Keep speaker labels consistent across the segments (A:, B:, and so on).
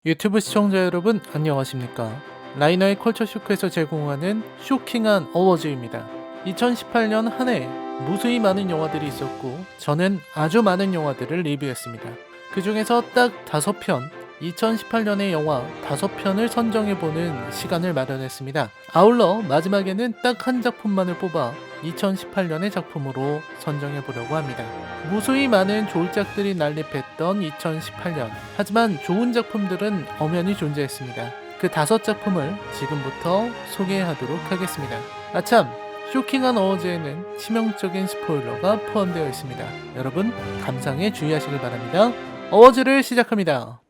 A: 유튜브 시청자 여러분 안녕하십니까. 라이너의 컬처쇼크에서 제공하는 쇼킹한 어워즈입니다. 2018년 한 해 무수히 많은 영화들이 있었고 저는 아주 많은 영화들을 리뷰했습니다. 그 중에서 딱 5편 2018년의 영화 5편을 선정해보는 시간을 마련했습니다. 아울러 마지막에는 딱 한 작품만을 뽑아 2018년의 작품으로 선정해보려고 합니다. 무수히 많은 졸작들이 난립했던 2018년. 하지만 좋은 작품들은 엄연히 존재했습니다. 그 5작품을 지금부터 소개하도록 하겠습니다. 아참! 쇼킹한 어워즈에는 치명적인 스포일러가 포함되어 있습니다. 여러분 감상에 주의하시길 바랍니다. 어워즈를 시작합니다.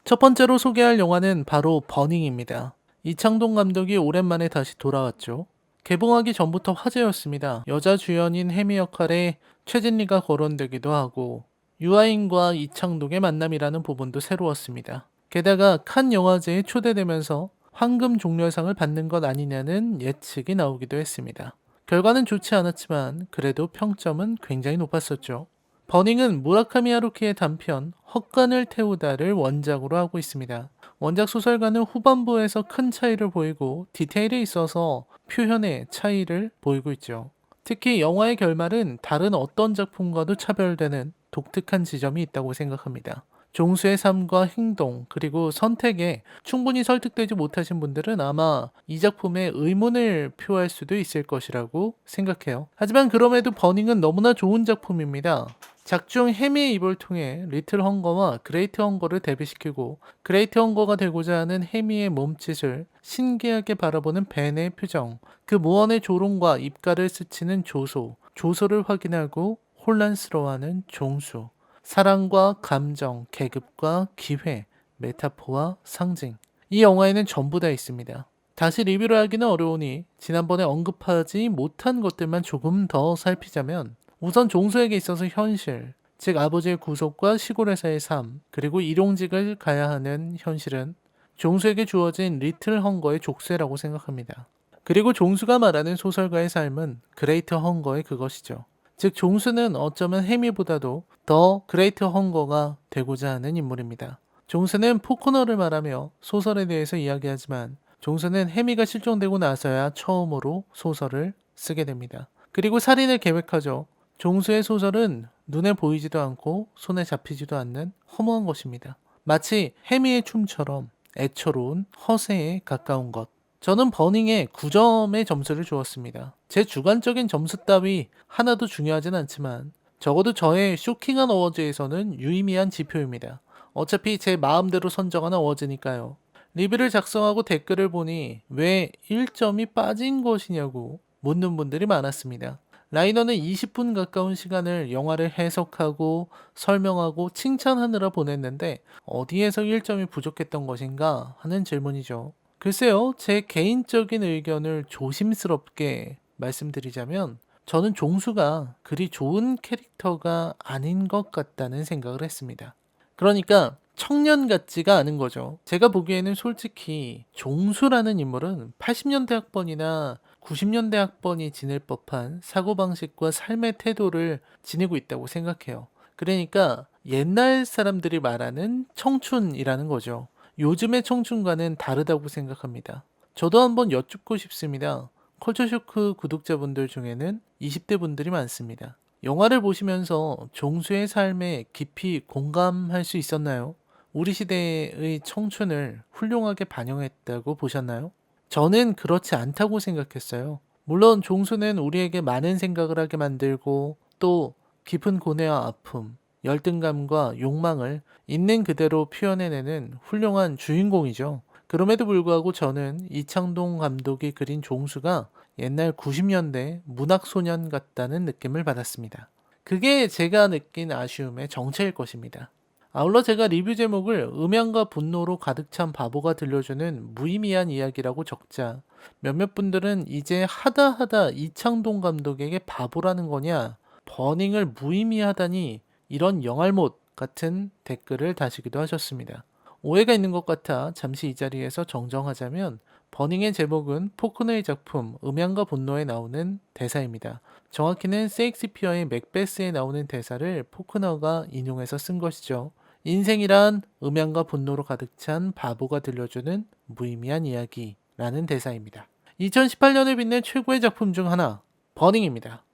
A: 첫 번째로 소개할 영화는 바로 버닝입니다. 이창동 감독이 오랜만에 다시 돌아왔죠. 개봉하기 전부터 화제였습니다. 여자 주연인 혜미 역할에 최진리가 거론되기도 하고 유아인과 이창동의 만남이라는 부분도 새로웠습니다. 게다가 칸 영화제에 초대되면서 황금 종려상을 받는 것 아니냐는 예측이 나오기도 했습니다. 결과는 좋지 않았지만 그래도 평점은 굉장히 높았었죠. 버닝은 무라카미 하루키의 단편 헛간을 태우다를 원작으로 하고 있습니다. 원작 소설가는 후반부에서 큰 차이를 보이고 디테일에 있어서 표현의 차이를 보이고 있죠. 특히 영화의 결말은 다른 어떤 작품과도 차별되는 독특한 지점이 있다고 생각합니다. 종수의 삶과 행동 그리고 선택에 충분히 설득되지 못하신 분들은 아마 이 작품에 의문을 표할 수도 있을 것이라고 생각해요. 하지만 그럼에도 버닝은 너무나 좋은 작품입니다. 작중 해미의 입을 통해 리틀 헝거와 그레이트 헝거를 대비시키고 그레이트 헝거가 되고자 하는 해미의 몸짓을 신기하게 바라보는 벤의 표정, 그 무언의 조롱과 입가를 스치는 조소를 확인하고 혼란스러워하는 종수, 사랑과 감정, 계급과 기회, 메타포와 상징. 이 영화에는 전부 다 있습니다. 다시 리뷰를 하기는 어려우니 지난번에 언급하지 못한 것들만 조금 더 살피자면 우선 종수에게 있어서 현실, 즉 아버지의 구속과 시골에서의 삶, 그리고 일용직을 가야 하는 현실은 종수에게 주어진 리틀 헝거의 족쇄라고 생각합니다. 그리고 종수가 말하는 소설가의 삶은 그레이트 헝거의 그것이죠. 즉 종수는 어쩌면 해미보다도 더 그레이트 헝거가 되고자 하는 인물입니다. 종수는 포코너를 말하며 소설에 대해서 이야기하지만 종수는 해미가 실종되고 나서야 처음으로 소설을 쓰게 됩니다. 그리고 살인을 계획하죠. 종수의 소설은 눈에 보이지도 않고 손에 잡히지도 않는 허무한 것입니다. 마치 해미의 춤처럼 애처로운 허세에 가까운 것. 저는 버닝에 9점의 점수를 주었습니다. 제 주관적인 점수 따위 하나도 중요하진 않지만 적어도 저의 쇼킹한 어워즈에서는 유의미한 지표입니다. 어차피 제 마음대로 선정하는 어워즈니까요. 리뷰를 작성하고 댓글을 보니 왜 1점이 빠진 것이냐고 묻는 분들이 많았습니다. 라이너는 20분 가까운 시간을 영화를 해석하고 설명하고 칭찬하느라 보냈는데 어디에서 1점이 부족했던 것인가 하는 질문이죠. 글쎄요, 제 개인적인 의견을 조심스럽게 말씀드리자면 저는 종수가 그리 좋은 캐릭터가 아닌 것 같다는 생각을 했습니다. 그러니까 청년 같지가 않은 거죠. 제가 보기에는 솔직히 종수라는 인물은 80년대 학번이나 90년대 학번이 지닐 법한 사고방식과 삶의 태도를 지니고 있다고 생각해요. 그러니까 옛날 사람들이 말하는 청춘이라는 거죠. 요즘의 청춘과는 다르다고 생각합니다. 저도 한번 여쭙고 싶습니다. 컬처쇼크 구독자분들 중에는 20대 분들이 많습니다. 영화를 보시면서 종수의 삶에 깊이 공감할 수 있었나요? 우리 시대의 청춘을 훌륭하게 반영했다고 보셨나요? 저는 그렇지 않다고 생각했어요. 물론 종수는 우리에게 많은 생각을 하게 만들고 또 깊은 고뇌와 아픔, 열등감과 욕망을 있는 그대로 표현해내는 훌륭한 주인공이죠. 그럼에도 불구하고 저는 이창동 감독이 그린 종수가 옛날 90년대 문학소년 같다는 느낌을 받았습니다. 그게 제가 느낀 아쉬움의 정체일 것입니다. 아울러 제가 리뷰 제목을 음향과 분노로 가득 찬 바보가 들려주는 무의미한 이야기라고 적자 몇몇 분들은 이제 하다 이창동 감독에게 바보라는 거냐, 버닝을 무의미하다니 이런 영알못 같은 댓글을 다시기도 하셨습니다. 오해가 있는 것 같아 잠시 이 자리에서 정정하자면 버닝의 제목은 포크너의 작품 음양과 분노에 나오는 대사입니다. 정확히는 세익스피어의 맥베스에 나오는 대사를 포크너가 인용해서 쓴 것이죠. 인생이란 음양과 분노로 가득 찬 바보가 들려주는 무의미한 이야기라는 대사입니다. 2018년을 빛낸 최고의 작품 중 하나, 버닝입니다.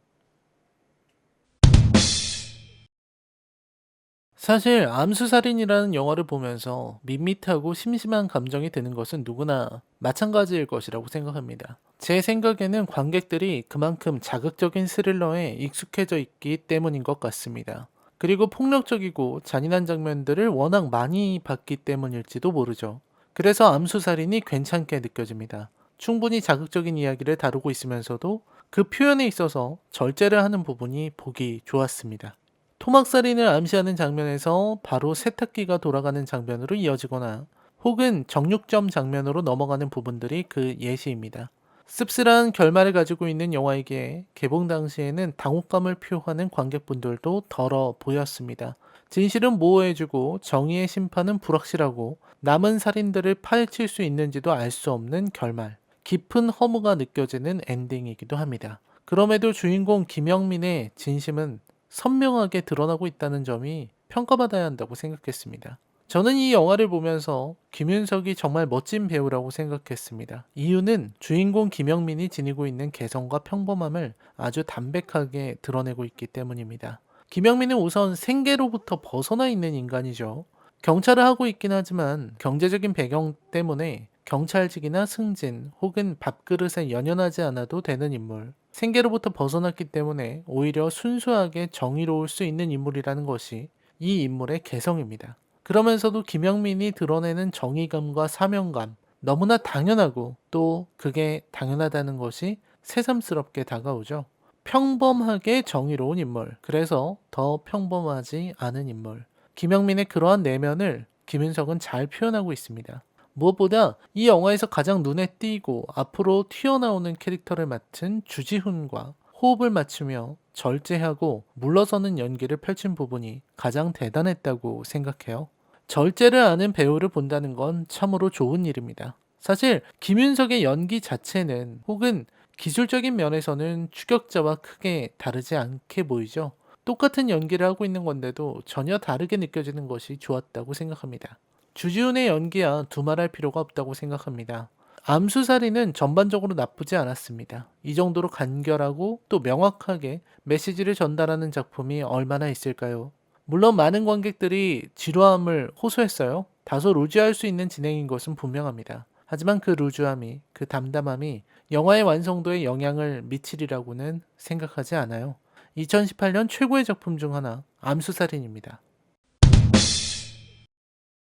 A: 사실 암수살인이라는 영화를 보면서 밋밋하고 심심한 감정이 드는 것은 누구나 마찬가지일 것이라고 생각합니다. 제 생각에는 관객들이 그만큼 자극적인 스릴러에 익숙해져 있기 때문인 것 같습니다. 그리고 폭력적이고 잔인한 장면들을 워낙 많이 봤기 때문일지도 모르죠. 그래서 암수살인이 괜찮게 느껴집니다. 충분히 자극적인 이야기를 다루고 있으면서도 그 표현에 있어서 절제를 하는 부분이 보기 좋았습니다. 토막살인을 암시하는 장면에서 바로 세탁기가 돌아가는 장면으로 이어지거나 혹은 정육점 장면으로 넘어가는 부분들이 그 예시입니다. 씁쓸한 결말을 가지고 있는 영화이기에 개봉 당시에는 당혹감을 표하는 관객분들도 덜어 보였습니다. 진실은 모호해지고 정의의 심판은 불확실하고 남은 살인들을 파헤칠 수 있는지도 알 수 없는 결말. 깊은 허무가 느껴지는 엔딩이기도 합니다. 그럼에도 주인공 김영민의 진심은 선명하게 드러나고 있다는 점이 평가받아야 한다고 생각했습니다. 저는 이 영화를 보면서 김윤석이 정말 멋진 배우라고 생각했습니다. 이유는 주인공 김영민이 지니고 있는 개성과 평범함을 아주 담백하게 드러내고 있기 때문입니다. 김영민은 우선 생계로부터 벗어나 있는 인간이죠. 경찰을 하고 있긴 하지만 경제적인 배경 때문에 경찰직이나 승진 혹은 밥그릇에 연연하지 않아도 되는 인물. 생계로부터 벗어났기 때문에 오히려 순수하게 정의로울 수 있는 인물이라는 것이 이 인물의 개성입니다. 그러면서도 김영민이 드러내는 정의감과 사명감, 너무나 당연하고 또 그게 당연하다는 것이 새삼스럽게 다가오죠. 평범하게 정의로운 인물, 그래서 더 평범하지 않은 인물. 김영민의 그러한 내면을 김윤석은 잘 표현하고 있습니다. 무엇보다 이 영화에서 가장 눈에 띄고 앞으로 튀어나오는 캐릭터를 맡은 주지훈과 호흡을 맞추며 절제하고 물러서는 연기를 펼친 부분이 가장 대단했다고 생각해요. 절제를 아는 배우를 본다는 건 참으로 좋은 일입니다. 사실 김윤석의 연기 자체는 혹은 기술적인 면에서는 추격자와 크게 다르지 않게 보이죠. 똑같은 연기를 하고 있는 건데도 전혀 다르게 느껴지는 것이 좋았다고 생각합니다. 주지훈의 연기야 두말할 필요가 없다고 생각합니다. 암수살이는 전반적으로 나쁘지 않았습니다. 이 정도로 간결하고 또 명확하게 메시지를 전달하는 작품이 얼마나 있을까요? 물론 많은 관객들이 지루함을 호소했어요. 다소 루즈할 수 있는 진행인 것은 분명합니다. 하지만 그 루즈함이, 그 담담함이 영화의 완성도에 영향을 미치리라고는 생각하지 않아요. 2018년 최고의 작품 중 하나, 암수살인입니다.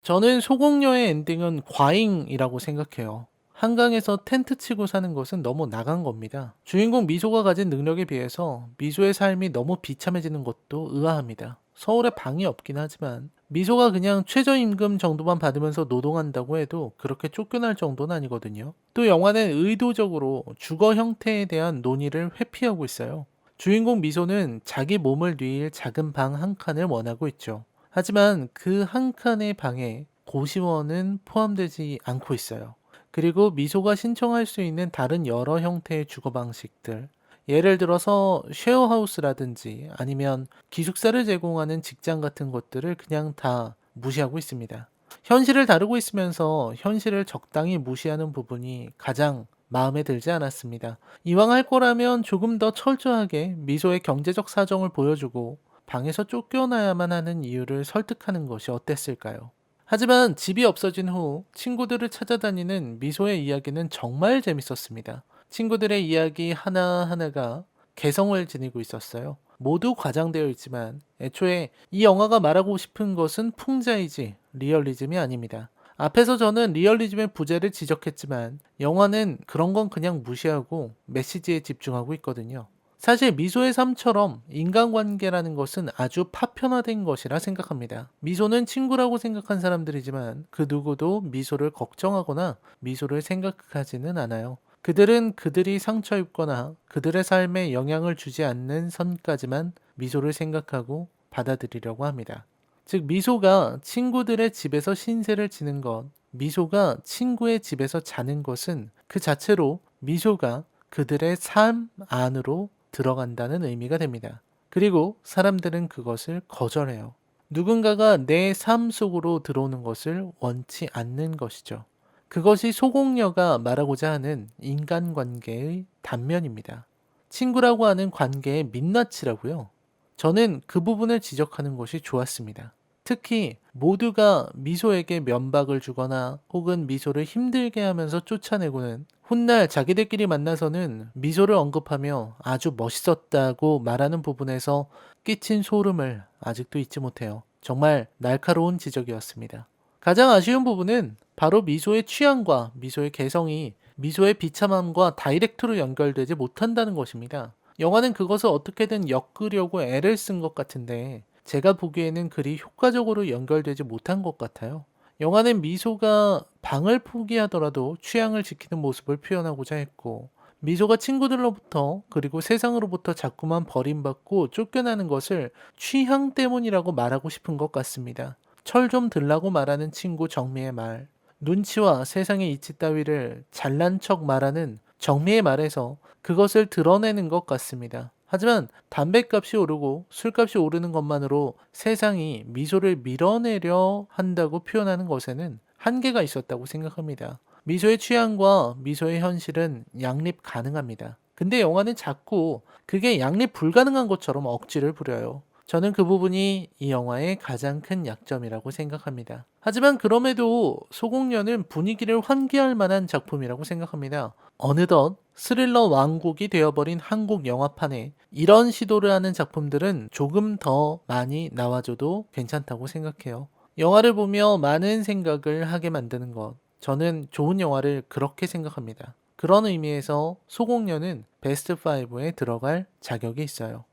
A: 저는 소공녀의 엔딩은 과잉이라고 생각해요. 한강에서 텐트 치고 사는 것은 너무 나간 겁니다. 주인공 미소가 가진 능력에 비해서 미소의 삶이 너무 비참해지는 것도 의아합니다. 서울에 방이 없긴 하지만 미소가 그냥 최저임금 정도만 받으면서 노동한다고 해도 그렇게 쫓겨날 정도는 아니거든요. 또 영화는 의도적으로 주거 형태에 대한 논의를 회피하고 있어요. 주인공 미소는 자기 몸을 뉘일 작은 방 한 칸을 원하고 있죠. 하지만 그 한 칸의 방에 고시원은 포함되지 않고 있어요. 그리고 미소가 신청할 수 있는 다른 여러 형태의 주거 방식들, 예를 들어서 쉐어하우스라든지 아니면 기숙사를 제공하는 직장 같은 것들을 그냥 다 무시하고 있습니다. 현실을 다루고 있으면서 현실을 적당히 무시하는 부분이 가장 마음에 들지 않았습니다. 이왕 할 거라면 조금 더 철저하게 미소의 경제적 사정을 보여주고 방에서 쫓겨나야만 하는 이유를 설득하는 것이 어땠을까요? 하지만 집이 없어진 후 친구들을 찾아다니는 미소의 이야기는 정말 재밌었습니다. 친구들의 이야기 하나하나가 개성을 지니고 있었어요. 모두 과장되어 있지만 애초에 이 영화가 말하고 싶은 것은 풍자이지 리얼리즘이 아닙니다. 앞에서 저는 리얼리즘의 부재를 지적했지만 영화는 그런 건 그냥 무시하고 메시지에 집중하고 있거든요. 사실 미소의 삶처럼 인간관계라는 것은 아주 파편화된 것이라 생각합니다. 미소는 친구라고 생각한 사람들이지만 그 누구도 미소를 걱정하거나 미소를 생각하지는 않아요. 그들은 그들이 상처 입거나 그들의 삶에 영향을 주지 않는 선까지만 미소를 생각하고 받아들이려고 합니다. 즉 미소가 친구들의 집에서 신세를 지는 것, 미소가 친구의 집에서 자는 것은 그 자체로 미소가 그들의 삶 안으로 들어간다는 의미가 됩니다. 그리고 사람들은 그것을 거절해요. 누군가가 내 삶 속으로 들어오는 것을 원치 않는 것이죠. 그것이 소공녀가 말하고자 하는 인간관계의 단면입니다. 친구라고 하는 관계의 민낯이라고요. 저는 그 부분을 지적하는 것이 좋았습니다. 특히 모두가 미소에게 면박을 주거나 혹은 미소를 힘들게 하면서 쫓아내고는 훗날 자기들끼리 만나서는 미소를 언급하며 아주 멋있었다고 말하는 부분에서 끼친 소름을 아직도 잊지 못해요. 정말 날카로운 지적이었습니다. 가장 아쉬운 부분은 바로 미소의 취향과 미소의 개성이 미소의 비참함과 다이렉트로 연결되지 못한다는 것입니다. 영화는 그것을 어떻게든 엮으려고 애를 쓴 것 같은데 제가 보기에는 그리 효과적으로 연결되지 못한 것 같아요. 영화는 미소가 방을 포기하더라도 취향을 지키는 모습을 표현하고자 했고 미소가 친구들로부터 그리고 세상으로부터 자꾸만 버림받고 쫓겨나는 것을 취향 때문이라고 말하고 싶은 것 같습니다. 철 좀 들라고 말하는 친구 정미의 말, 눈치와 세상의 이치 따위를 잘난 척 말하는 정미의 말에서 그것을 드러내는 것 같습니다. 하지만 담뱃값이 오르고 술값이 오르는 것만으로 세상이 미소를 밀어내려 한다고 표현하는 것에는 한계가 있었다고 생각합니다. 미소의 취향과 미소의 현실은 양립 가능합니다. 근데 영화는 자꾸 그게 양립 불가능한 것처럼 억지를 부려요. 저는 그 부분이 이 영화의 가장 큰 약점이라고 생각합니다. 하지만 그럼에도 소공녀는 분위기를 환기할 만한 작품이라고 생각합니다. 어느덧 스릴러 왕국이 되어버린 한국 영화판에 이런 시도를 하는 작품들은 조금 더 많이 나와줘도 괜찮다고 생각해요. 영화를 보며 많은 생각을 하게 만드는 것. 저는 좋은 영화를 그렇게 생각합니다. 그런 의미에서 소공녀는 베스트 5에 들어갈 자격이 있어요.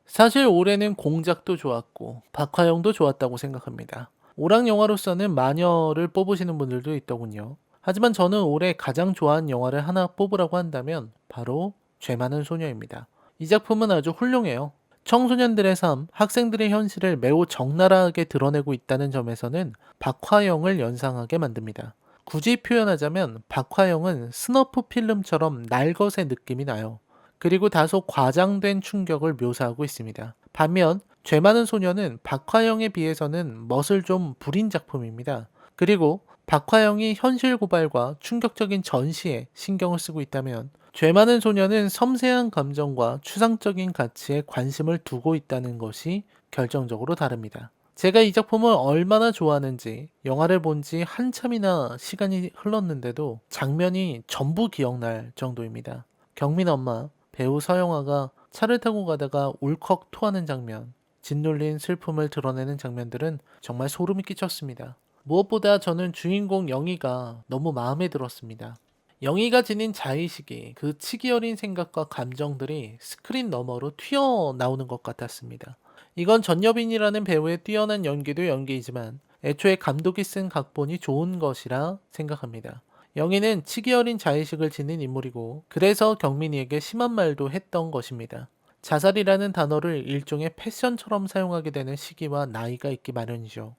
A: 사실 올해는 공작도 좋았고 박화영도 좋았다고 생각합니다. 오락 영화로서는 마녀를 뽑으시는 분들도 있더군요. 하지만 저는 올해 가장 좋아하는 영화를 하나 뽑으라고 한다면 바로 죄 많은 소녀입니다. 이 작품은 아주 훌륭해요. 청소년들의 삶, 학생들의 현실을 매우 적나라하게 드러내고 있다는 점에서는 박화영을 연상하게 만듭니다. 굳이 표현하자면 박화영은 스너프 필름처럼 날것의 느낌이 나요. 그리고 다소 과장된 충격을 묘사하고 있습니다. 반면 죄 많은 소녀는 박화영에 비해서는 멋을 좀 부린 작품입니다. 그리고 박화영이 현실 고발과 충격적인 전시에 신경을 쓰고 있다면 죄 많은 소녀는 섬세한 감정과 추상적인 가치에 관심을 두고 있다는 것이 결정적으로 다릅니다. 제가 이 작품을 얼마나 좋아하는지 영화를 본 지 한참이나 시간이 흘렀는데도 장면이 전부 기억날 정도입니다. 경민 엄마, 배우 서영아가 차를 타고 가다가 울컥 토하는 장면, 짓눌린 슬픔을 드러내는 장면들은 정말 소름이 끼쳤습니다. 무엇보다 저는 주인공 영희가 너무 마음에 들었습니다. 영희가 지닌 자의식이 그 치기 어린 생각과 감정들이 스크린 너머로 튀어나오는 것 같았습니다. 이건 전여빈이라는 배우의 뛰어난 연기도 연기이지만 애초에 감독이 쓴 각본이 좋은 것이라 생각합니다. 영희는 치기 어린 자의식을 지닌 인물이고 그래서 경민이에게 심한 말도 했던 것입니다. 자살이라는 단어를 일종의 패션처럼 사용하게 되는 시기와 나이가 있기 마련이죠.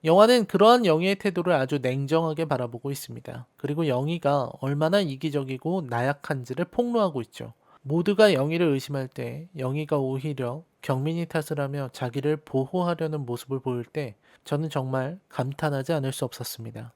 A: 영화는 그러한 영희의 태도를 아주 냉정하게 바라보고 있습니다. 그리고 영희가 얼마나 이기적이고 나약한지를 폭로하고 있죠. 모두가 영희를 의심할 때 영희가 오히려 경민이 탓을 하며 자기를 보호하려는 모습을 보일 때 저는 정말 감탄하지 않을 수 없었습니다.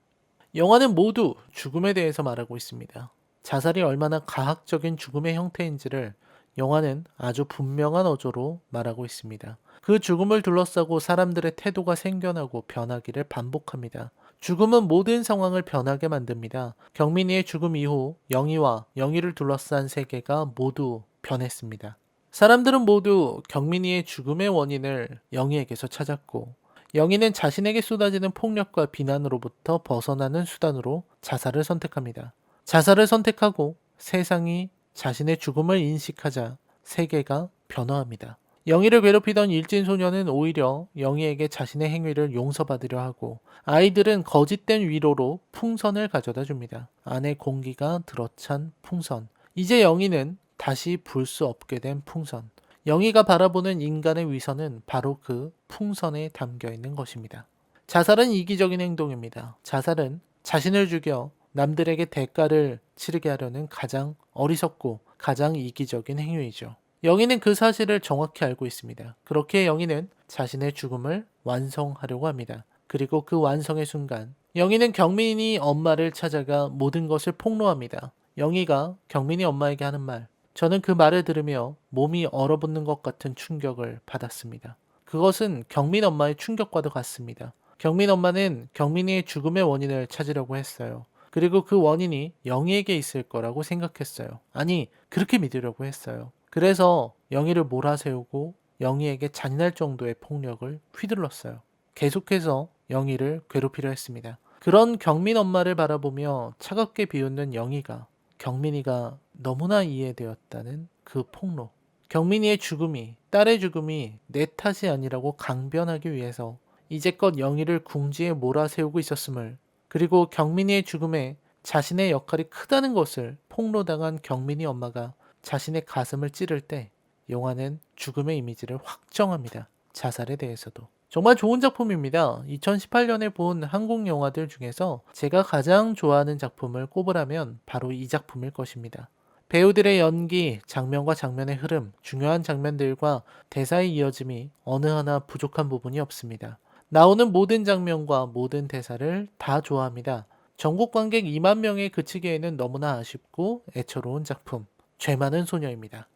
A: 영화는 모두 죽음에 대해서 말하고 있습니다. 자살이 얼마나 가학적인 죽음의 형태인지를 영화는 아주 분명한 어조로 말하고 있습니다. 그 죽음을 둘러싸고 사람들의 태도가 생겨나고 변하기를 반복합니다. 죽음은 모든 상황을 변하게 만듭니다. 경민이의 죽음 이후 영희와 영희를 둘러싼 세계가 모두 변했습니다. 사람들은 모두 경민이의 죽음의 원인을 영희에게서 찾았고 영희는 자신에게 쏟아지는 폭력과 비난으로부터 벗어나는 수단으로 자살을 선택합니다. 자살을 선택하고 세상이 자신의 죽음을 인식하자 세계가 변화합니다. 영희를 괴롭히던 일진 소녀는 오히려 영희에게 자신의 행위를 용서받으려 하고 아이들은 거짓된 위로로 풍선을 가져다 줍니다. 안에 공기가 들어찬 풍선. 이제 영희는 다시 불 수 없게 된 풍선. 영희가 바라보는 인간의 위선은 바로 그 풍선에 담겨 있는 것입니다. 자살은 이기적인 행동입니다. 자살은 자신을 죽여 남들에게 대가를 치르게 하려는 가장 어리석고 가장 이기적인 행위이죠. 영희는 그 사실을 정확히 알고 있습니다. 그렇게 영희는 자신의 죽음을 완성하려고 합니다. 그리고 그 완성의 순간 영희는 경민이 엄마를 찾아가 모든 것을 폭로합니다. 영희가 경민이 엄마에게 하는 말, 저는 그 말을 들으며 몸이 얼어붙는 것 같은 충격을 받았습니다. 그것은 경민 엄마의 충격과도 같습니다. 경민 엄마는 경민이의 죽음의 원인을 찾으려고 했어요. 그리고 그 원인이 영희에게 있을 거라고 생각했어요. 아니, 그렇게 믿으려고 했어요. 그래서 영희를 몰아세우고 영희에게 잔인할 정도의 폭력을 휘둘렀어요. 계속해서 영희를 괴롭히려 했습니다. 그런 경민 엄마를 바라보며 차갑게 비웃는 영희가 경민이가 너무나 이해되었다는 그 폭로. 경민이의 죽음이, 딸의 죽음이 내 탓이 아니라고 강변하기 위해서 이제껏 영희를 궁지에 몰아세우고 있었음을, 그리고 경민이의 죽음에 자신의 역할이 크다는 것을 폭로당한 경민이 엄마가 자신의 가슴을 찌를 때 영화는 죽음의 이미지를 확정합니다. 자살에 대해서도. 정말 좋은 작품입니다. 2018년에 본 한국 영화들 중에서 제가 가장 좋아하는 작품을 꼽으라면 바로 이 작품일 것입니다. 배우들의 연기, 장면과 장면의 흐름, 중요한 장면들과 대사의 이어짐이 어느 하나 부족한 부분이 없습니다. 나오는 모든 장면과 모든 대사를 다 좋아합니다. 전국 관객 2만 명에 그치기에는 너무나 아쉽고 애처로운 작품, 죄 많은 소녀입니다.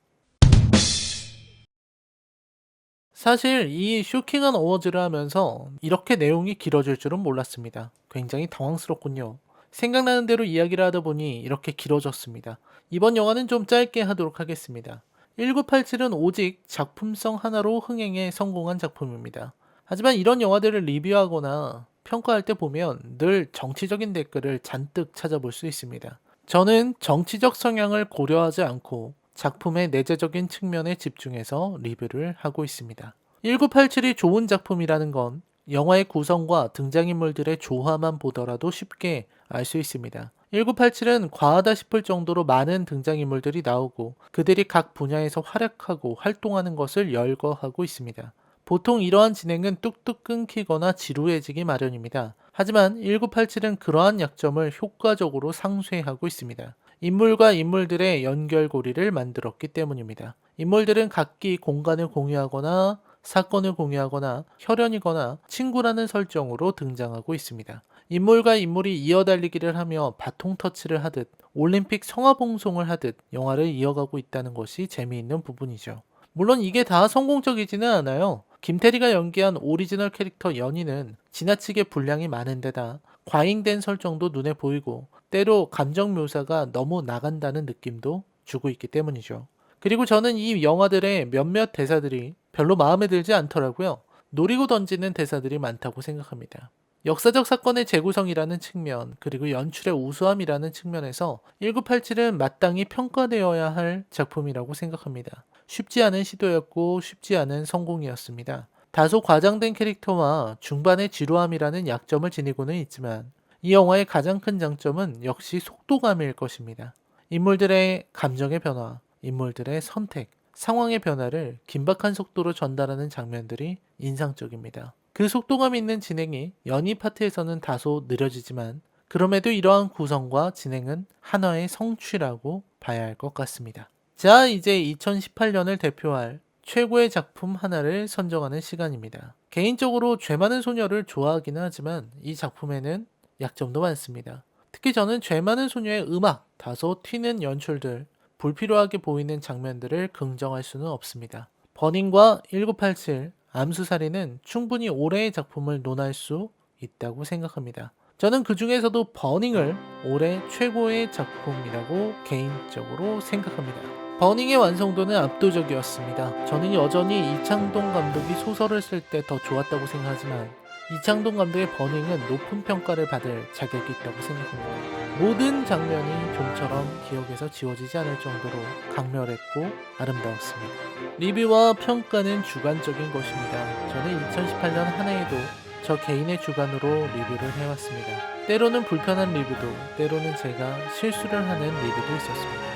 A: 사실 이 쇼킹한 어워즈를 하면서 이렇게 내용이 길어질 줄은 몰랐습니다. 굉장히 당황스럽군요. 생각나는 대로 이야기를 하다 보니 이렇게 길어졌습니다. 이번 영화는 좀 짧게 하도록 하겠습니다. 1987은 오직 작품성 하나로 흥행에 성공한 작품입니다. 하지만 이런 영화들을 리뷰하거나 평가할 때 보면 늘 정치적인 댓글을 잔뜩 찾아볼 수 있습니다. 저는 정치적 성향을 고려하지 않고 작품의 내재적인 측면에 집중해서 리뷰를 하고 있습니다. 1987이 좋은 작품이라는 건 영화의 구성과 등장인물들의 조화만 보더라도 쉽게 알 수 있습니다. 1987은 과하다 싶을 정도로 많은 등장인물들이 나오고 그들이 각 분야에서 활약하고 활동하는 것을 열거하고 있습니다. 보통 이러한 진행은 뚝뚝 끊기거나 지루해지기 마련입니다. 하지만 1987은 그러한 약점을 효과적으로 상쇄하고 있습니다. 인물과 인물들의 연결고리를 만들었기 때문입니다. 인물들은 각기 공간을 공유하거나 사건을 공유하거나 혈연이거나 친구라는 설정으로 등장하고 있습니다. 인물과 인물이 이어달리기를 하며 바통 터치를 하듯 올림픽 성화봉송을 하듯 영화를 이어가고 있다는 것이 재미있는 부분이죠. 물론 이게 다 성공적이지는 않아요. 김태리가 연기한 오리지널 캐릭터 연희는 지나치게 분량이 많은 데다 과잉된 설정도 눈에 보이고 때로 감정 묘사가 너무 나간다는 느낌도 주고 있기 때문이죠. 그리고 저는 이 영화들의 몇몇 대사들이 별로 마음에 들지 않더라고요. 노리고 던지는 대사들이 많다고 생각합니다. 역사적 사건의 재구성이라는 측면, 그리고 연출의 우수함이라는 측면에서 1987은 마땅히 평가되어야 할 작품이라고 생각합니다. 쉽지 않은 시도였고 쉽지 않은 성공이었습니다. 다소 과장된 캐릭터와 중반의 지루함이라는 약점을 지니고는 있지만 이 영화의 가장 큰 장점은 역시 속도감일 것입니다. 인물들의 감정의 변화, 인물들의 선택, 상황의 변화를 긴박한 속도로 전달하는 장면들이 인상적입니다. 그 속도감 있는 진행이 연희 파트에서는 다소 느려지지만 그럼에도 이러한 구성과 진행은 하나의 성취라고 봐야 할 것 같습니다. 자, 이제 2018년을 대표할 최고의 작품 하나를 선정하는 시간입니다. 개인적으로 죄 많은 소녀를 좋아하기는 하지만 이 작품에는 약점도 많습니다. 특히 저는 죄 많은 소녀의 음악, 다소 튀는 연출들, 불필요하게 보이는 장면들을 긍정할 수는 없습니다. 버닝과 1987, 암수살인은 충분히 올해의 작품을 논할 수 있다고 생각합니다. 저는 그 중에서도 버닝을 올해 최고의 작품이라고 개인적으로 생각합니다. 버닝의 완성도는 압도적이었습니다. 저는 여전히 이창동 감독이 소설을 쓸 때 더 좋았다고 생각하지만 이창동 감독의 버닝은 높은 평가를 받을 자격이 있다고 생각합니다. 모든 장면이 좀처럼 기억에서 지워지지 않을 정도로 강렬했고 아름다웠습니다. 리뷰와 평가는 주관적인 것입니다. 저는 2018년 한 해에도 저 개인의 주관으로 리뷰를 해왔습니다. 때로는 불편한 리뷰도, 때로는 제가 실수를 하는 리뷰도 있었습니다.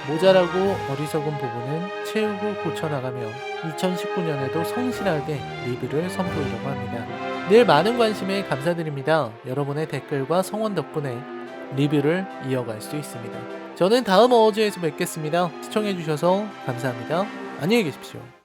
A: 모자라고 어리석은 부분은 채우고 고쳐나가며 2019년에도 성실하게 리뷰를 선보이려고 합니다. 늘 많은 관심에 감사드립니다. 여러분의 댓글과 성원 덕분에 리뷰를 이어갈 수 있습니다. 저는 다음 어워즈에서 뵙겠습니다. 시청해주셔서 감사합니다. 안녕히 계십시오.